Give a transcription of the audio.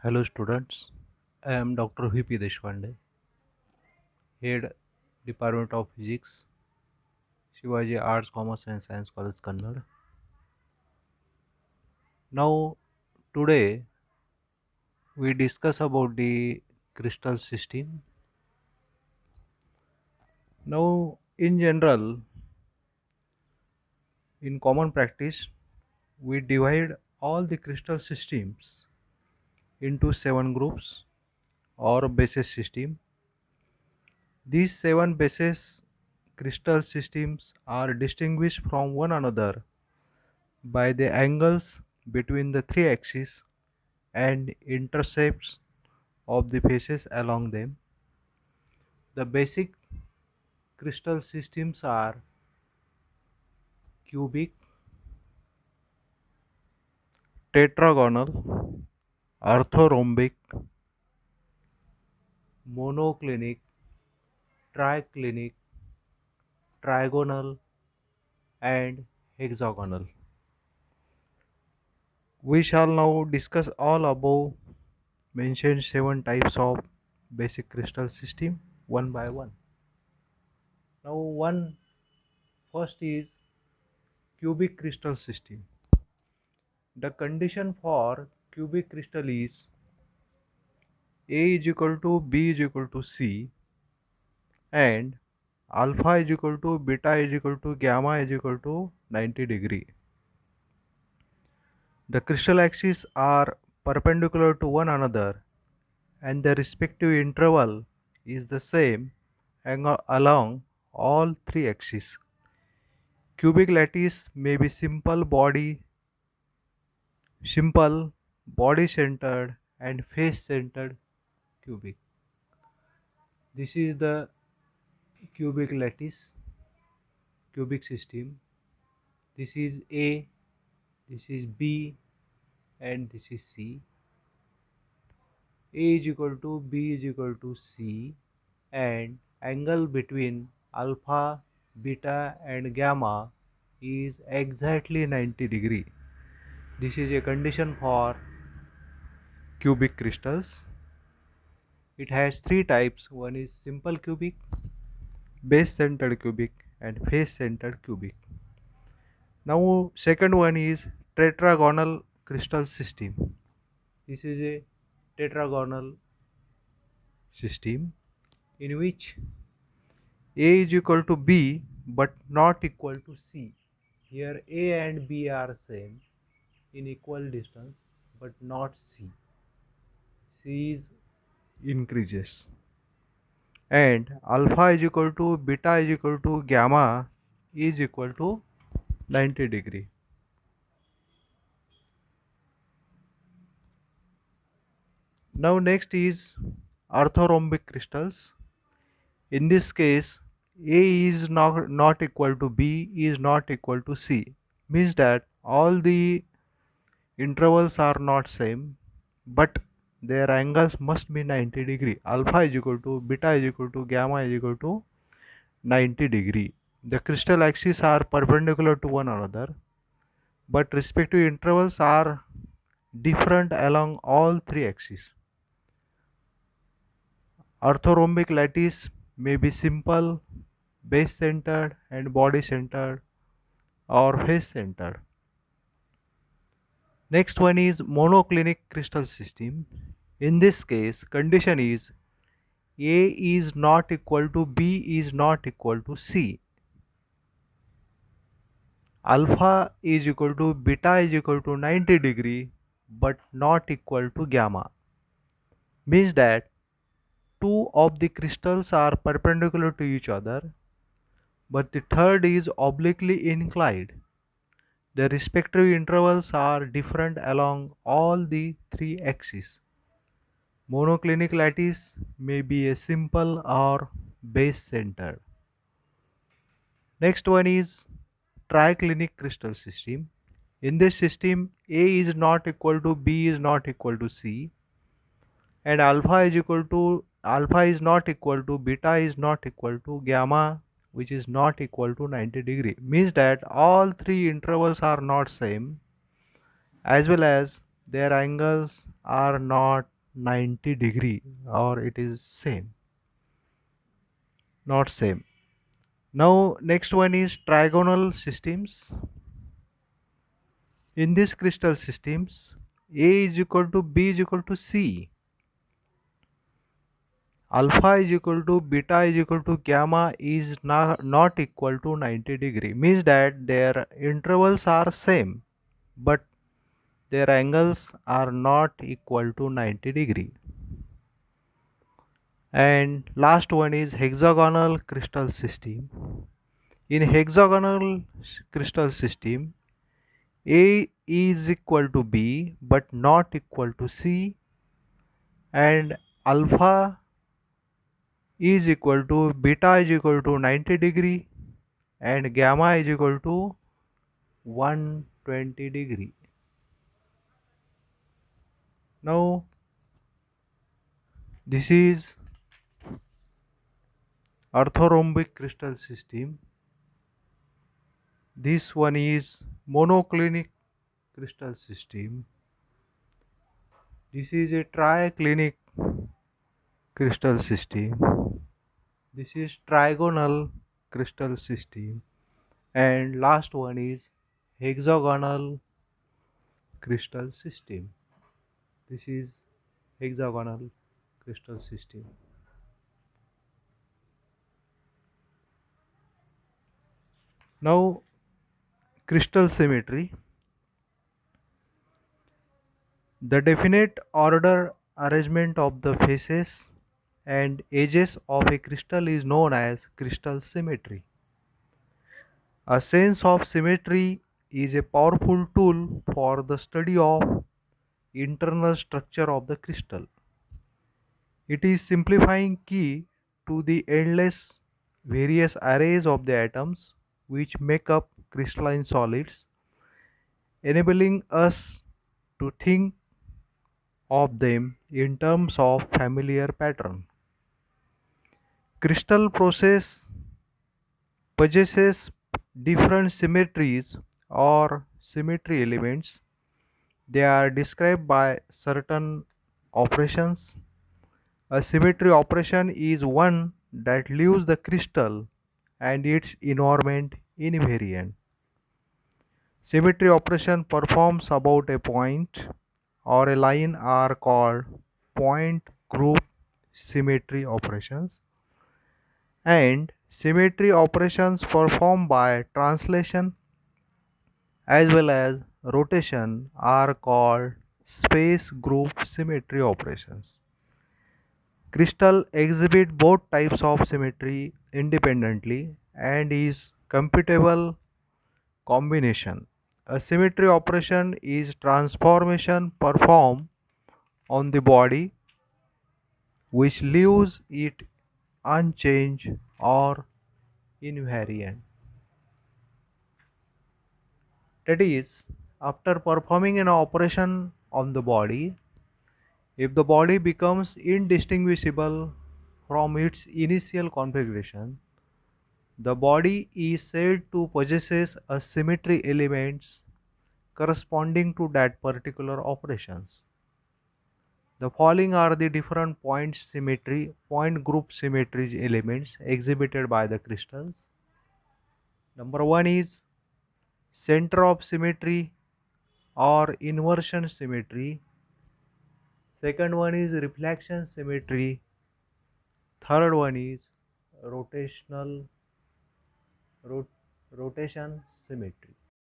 Hello students, I am Dr. V.P. Deshpande, Head Department of Physics, Shivaji Arts, Commerce and Science College, Kannada. Now today we discuss about the crystal system. Now in general, in common practice, we divide all the crystal systems into 7 groups or basis system. These 7 basis crystal systems are distinguished from one another by the angles between the three axes and intercepts of the faces along them. The basic crystal systems are cubic, tetragonal, orthorhombic, monoclinic, triclinic, trigonal, and hexagonal. We shall now discuss all above mentioned 7 types of basic crystal system one by one. Now, one first is cubic crystal system. The condition for cubic crystal is A is equal to B is equal to C and alpha is equal to beta is equal to gamma is equal to 90 degree. The crystal axes are perpendicular to one another and the respective interval is the same along all three axes. Cubic lattice may be simple, body centered and face centered cubic. This is the cubic lattice cubic system. This is A, this is B and this is C. A is equal to B is equal to C and angle between alpha, beta and gamma is exactly 90 degree. This is a condition for cubic crystals. It has 3 types. One is simple cubic, base centered cubic and face centered cubic. Now second one is tetragonal crystal system. This is a tetragonal system in which A is equal to B but not equal to C. Here A and B are same in equal distance but not C. C is increases. And alpha is equal to beta is equal to gamma is equal to 90 degree. Now next is orthorhombic crystals. In this case, A is not equal to B is not equal to C. Means that all the intervals are not same but their angles must be 90 degree. Alpha is equal to beta is equal to gamma is equal to 90 degree. The crystal axes are perpendicular to one another but respective intervals are different along all three axes. Orthorhombic lattice may be simple, base centered and body centered or face centered. Next one is monoclinic crystal system. In this case, condition is A is not equal to B is not equal to C. Alpha is equal to beta is equal to 90 degree but not equal to gamma. Means that two of the crystals are perpendicular to each other but the third is obliquely inclined. The respective intervals are different along all the three axes. Monoclinic lattice may be a simple or base centered. Next one is triclinic crystal system. In this system, A is not equal to B is not equal to C and alpha is not equal to beta is not equal to gamma which is not equal to 90 degree. Means that all three intervals are not same as well as their angles are not 90 degree, or it is same, not same. Now next one is trigonal systems. In this crystal systems, A is equal to B is equal to C, alpha is equal to beta is equal to gamma is not equal to 90 degree, means that their intervals are same but their angles are not equal to 90 degree. And last one is hexagonal crystal system. In hexagonal crystal system, A is equal to B but not equal to C, and alpha is equal to beta is equal to 90 degree, and gamma is equal to 120 degree. Now this is orthorhombic crystal system. This one is monoclinic crystal system. This is a triclinic crystal system. This is trigonal crystal system. And last one is hexagonal crystal system. This is hexagonal crystal system. Now crystal symmetry. The definite order arrangement of the faces and edges of a crystal is known as crystal symmetry. A sense of symmetry is a powerful tool for the study of internal structure of the crystal. It is simplifying key to the endless various arrays of the atoms which make up crystalline solids, enabling us to think of them in terms of familiar pattern. Crystal process possesses different symmetries or symmetry elements. They are described by certain operations. A symmetry operation is one that leaves the crystal and its environment invariant. Symmetry operation performs about a point or a line are called point group symmetry operations, and symmetry operations performed by translation as well as rotation are called space group symmetry operations. Crystal exhibit both types of symmetry independently and is computable combination. A symmetry operation is transformation performed on the body which leaves it unchanged or invariant. That is, after performing an operation on the body, if the body becomes indistinguishable from its initial configuration, the body is said to possess a symmetry elements corresponding to that particular operations. The following are the different point group symmetry elements exhibited by the crystals. Number one is center of symmetry or inversion symmetry. Second one is reflection symmetry. Third one is rotational rot, rotation symmetry.